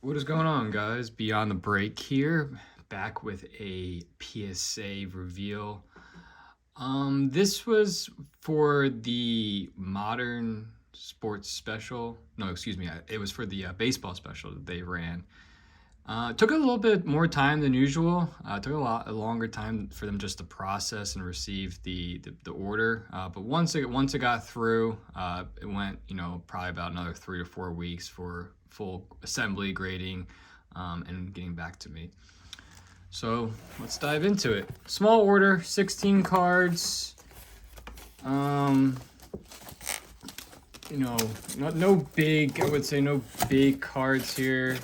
What is going on, guys? Beyond the break here, back with a PSA reveal. This was for the modern sports special. No, excuse me. It was for the baseball special that they ran. Took a little bit more time than usual. Took a longer time for them just to process and receive the order. But once it got through, it went probably about another 3 to 4 weeks for full assembly, grading, and getting back to me. So let's dive into it. Small order, 16 cards. No big. I would say no big cards here.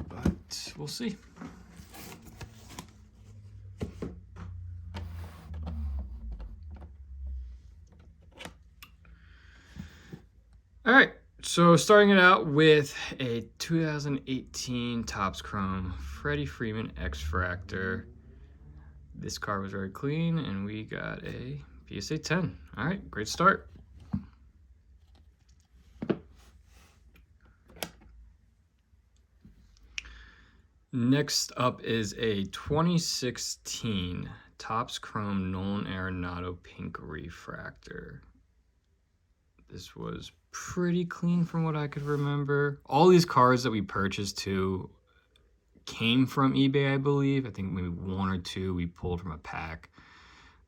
But we'll see. All right, so starting it out with a 2018 Topps Chrome Freddie Freeman X-Fractor. This card was very clean, and we got a PSA 10. All right, great start. Next up is a 2016 Topps Chrome Nolan Arenado Pink Refractor. This was pretty clean from what I could remember. All these cards that we purchased too came from eBay, I believe. I think maybe one or two we pulled from a pack.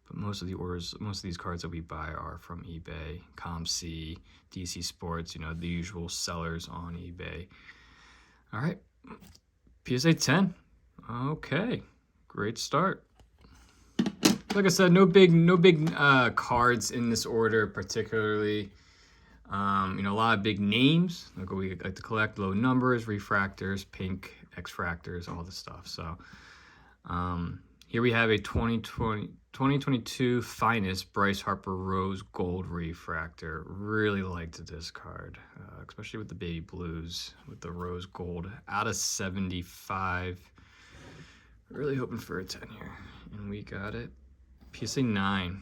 But most of these cards that we buy are from eBay, ComC, DC Sports, the usual sellers on eBay. All right, PSA 10. Okay, great start. Like I said, no big cards in this order particularly. A lot of big names. Like we like to collect low numbers, refractors, pink, X-fractors, all this stuff. So here we have a 2022 Finest Bryce Harper Rose Gold Refractor. Really liked this card, especially with the baby blues, with the rose gold. Out of 75. Really hoping for a 10 here. And we got it. PSA 9.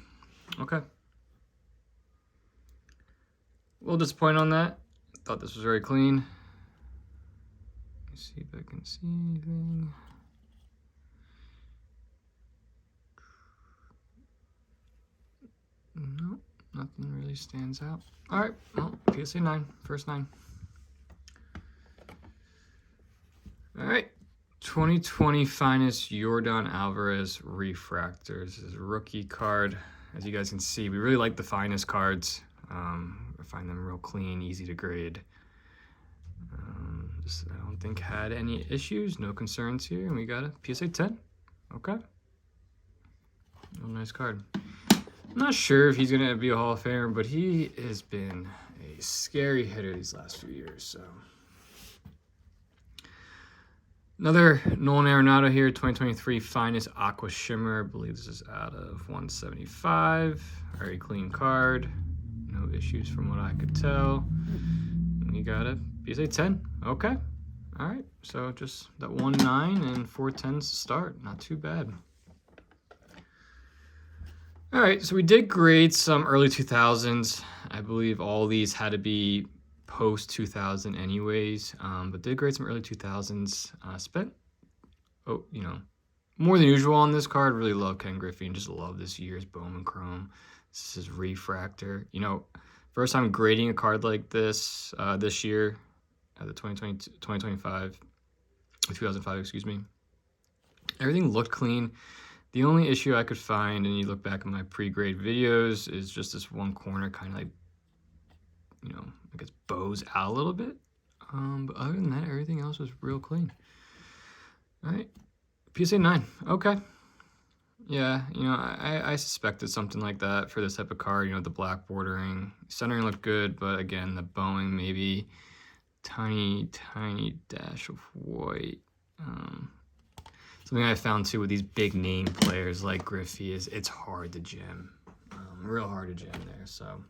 Okay. A little disappointed on that. Thought this was very clean. Let me see if I can see anything. Nope, nothing really stands out. All right, well, PSA 9, first 9. All right, 2020 Finest Yordan Alvarez Refractors. This is a rookie card. As you guys can see, we really like the Finest cards. I find them real clean, easy to grade. I don't think had any issues, no concerns here, and we got a PSA 10. Okay. Oh, nice card. I'm not sure if he's going to be a Hall of Famer, but he has been a scary hitter these last few years. So another Nolan Arenado here, 2023 Finest Aqua Shimmer. I believe this is out of 175. Very clean card. No issues from what I could tell. We got a PSA 10. Okay. All right. So just that 1-9 and 4 10s to start. Not too bad. All right, so we did grade some early 2000s. I believe all these had to be post 2000 anyways, but did grade some early 2000s. Spent, more than usual on this card. Really love Ken Griffey and just love this year's Bowman Chrome. This is Refractor. First time grading a card like this this year, the 2025, 2005, excuse me. Everything looked clean. The only issue I could find, and you look back at my pre-grade videos, is just this one corner kind of like, I guess bows out a little bit. But other than that, everything else was real clean. All right, PSA 9. Okay. Yeah, I suspected something like that for this type of card. The black bordering. Centering looked good, but again, the bowing maybe tiny dash of white. Something I found too with these big name players like Griffey is it's hard to gem. Real hard to jam there. So,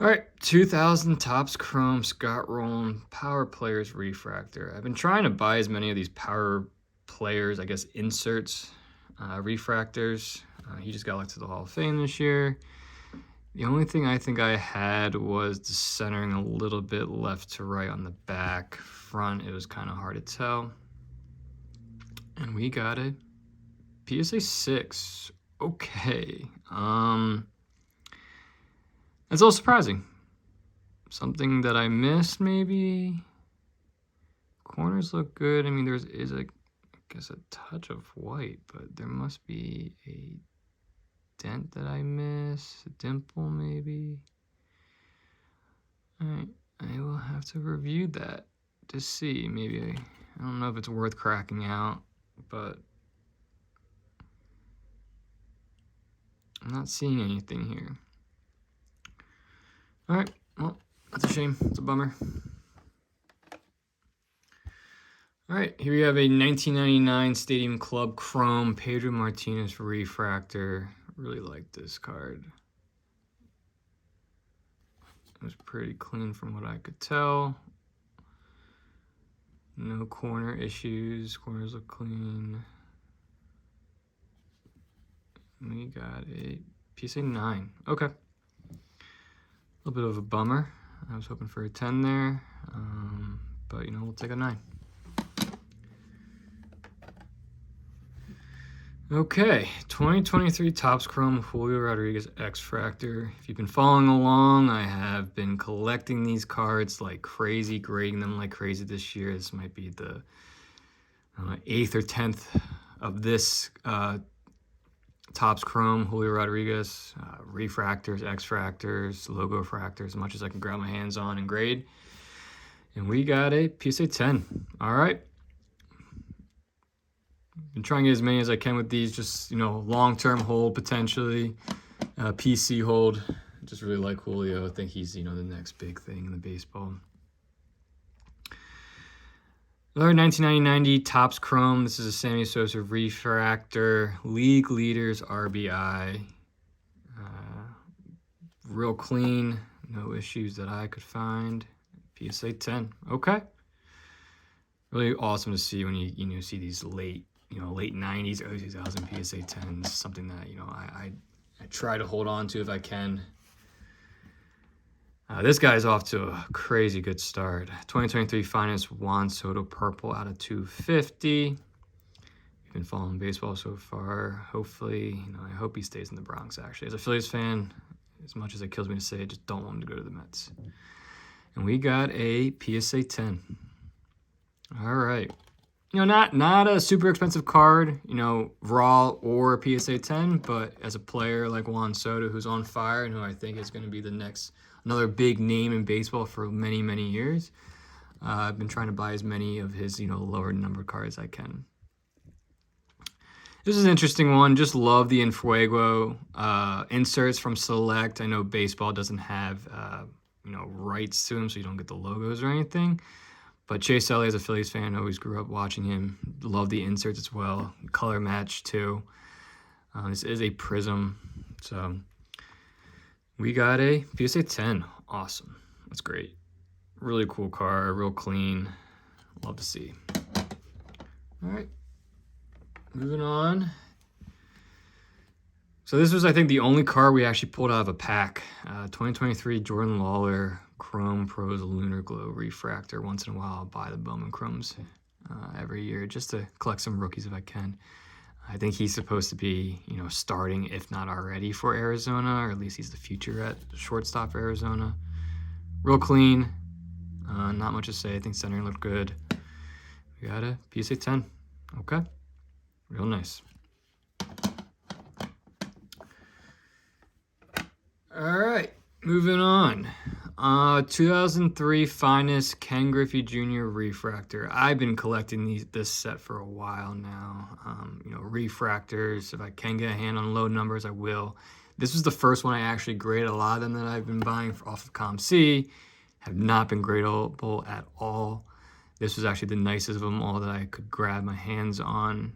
all right, 2000 Topps Chrome Scott Rowland Power Players Refractor. I've been trying to buy as many of these Power Players, I guess, inserts, refractors. He just got elected to the Hall of Fame this year. The only thing I think I had was the centering a little bit left to right on the back. Front, it was kind of hard to tell. And we got it. PSA 6. Okay. That's a little surprising. Something that I missed, maybe. Corners look good. I mean, there is a, I guess, a touch of white, but there must be a dent that I missed. A dimple, maybe. All right. I will have to review that to see. Maybe I don't know if it's worth cracking out, but I'm not seeing anything here. All right, well, that's a shame. It's a bummer. All right, here we have a 1999 Stadium Club Chrome Pedro Martinez refractor. Really like this card. It was pretty clean from what I could tell. No corner issues. Corners look clean. We got a PSA 9. Okay. A little bit of a bummer. I was hoping for a 10 there. But, you know, we'll take a 9. Okay, 2023 Topps Chrome Julio Rodriguez X-Fractor. If you've been following along, I have been collecting these cards like crazy, grading them like crazy this year. This might be the 8th or 10th of this Topps Chrome Julio Rodriguez. Refractors, X-Fractors, logo fractors, as much as I can grab my hands on and grade. And we got a PSA 10. All right. Been trying to get as many as I can with these, just, you know, long-term hold potentially, PC hold. Just really like Julio. I think he's, you know, the next big thing in the baseball. Another 1990 Topps Chrome. This is a Sammy Sosa refractor. League leaders RBI. Real clean. No issues that I could find. PSA 10. Okay. Really awesome to see when you see these late 90s, early 2000 PSA 10s. Something that, you know, I try to hold on to if I can. This guy's off to a crazy good start. 2023 Finest Juan Soto Purple out of 250. You've been following baseball so far. Hopefully, you know, I hope he stays in the Bronx, actually. As a Phillies fan, as much as it kills me to say, I just don't want him to go to the Mets. And we got a PSA 10. All right. You know, not a super expensive card, you know, raw or a PSA 10, but as a player like Juan Soto, who's on fire and who I think is going to be another big name in baseball for many, many years, I've been trying to buy as many of his, you know, lower numbered cards as I can. This is an interesting one. Just love the Infuego inserts from Select. I know baseball doesn't have, you know, rights to them, so you don't get the logos or anything. But Chase Elliott, as a Phillies fan, always grew up watching him. Love the inserts as well. Color match, too. This is a Prism. So we got a PSA 10. Awesome. That's great. Really cool car. Real clean. Love to see. All right. Moving on. So this was, I think, the only car we actually pulled out of a pack. 2023 Jordan Lawler Chrome Pros Lunar Glow Refractor. Once in a while, I'll buy the Bowman Chromes every year just to collect some rookies if I can. I think he's supposed to be, you know, starting, if not already, for Arizona, or at least he's the future at shortstop for Arizona. Real clean. Not much to say. I think centering looked good. We got a PSA 10. Okay. Real nice. All right, moving on. 2003 Finest Ken Griffey Jr. Refractor. I've been collecting this set for a while now. You know, refractors. If I can get a hand on low numbers, I will. This was the first one I actually graded. A lot of them that I've been buying off of ComC have not been gradable at all. This was actually the nicest of them all that I could grab my hands on.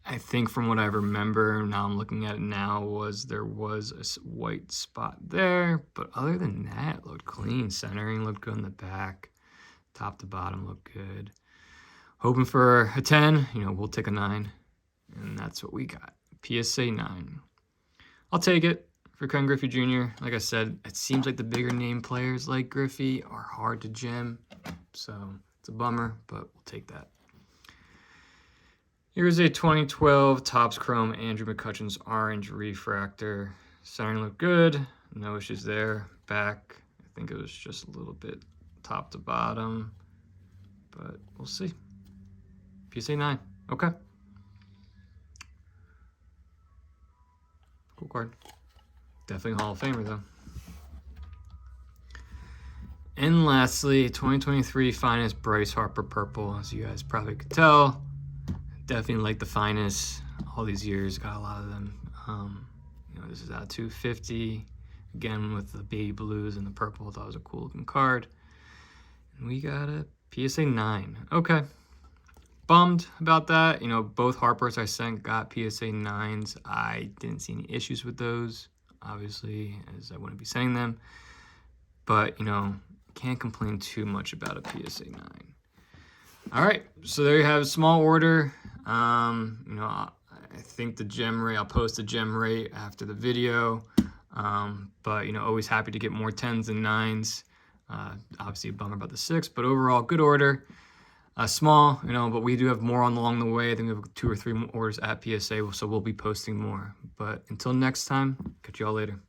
I think from what I remember, now I'm looking at it now, there was a white spot there. But other than that, it looked clean. Centering looked good in the back. Top to bottom looked good. Hoping for a 10. You know, we'll take a 9. And that's what we got. PSA 9. I'll take it for Ken Griffey Jr. Like I said, it seems like the bigger name players like Griffey are hard to gem, so it's a bummer, but we'll take that. Here's a 2012 Topps Chrome Andrew McCutcheon's Orange Refractor. Centering looked good, no issues there. Back, I think it was just a little bit top to bottom, but we'll see. PSA 9, okay. Cool card. Definitely Hall of Famer though. And lastly, 2023 Finest Bryce Harper Purple. As you guys probably could tell, definitely like the Finest all these years. Got a lot of them. You know, this is out 250. Again with the baby blues and the purple. That was a cool looking card. And we got a PSA 9. Okay. Bummed about that. You know, both Harpers I sent got PSA 9s. I didn't see any issues with those, obviously, as I wouldn't be sending them. But, you know, can't complain too much about a PSA 9. All right, so there you have a small order. You know, I think the gem rate, I'll post the gem rate after the video. But, you know, always happy to get more 10s and 9s. Obviously a bummer about the 6, but overall good order. Small, you know, but we do have more along the way. I think we have 2 or 3 more orders at PSA, so we'll be posting more. But until next time, catch y'all later.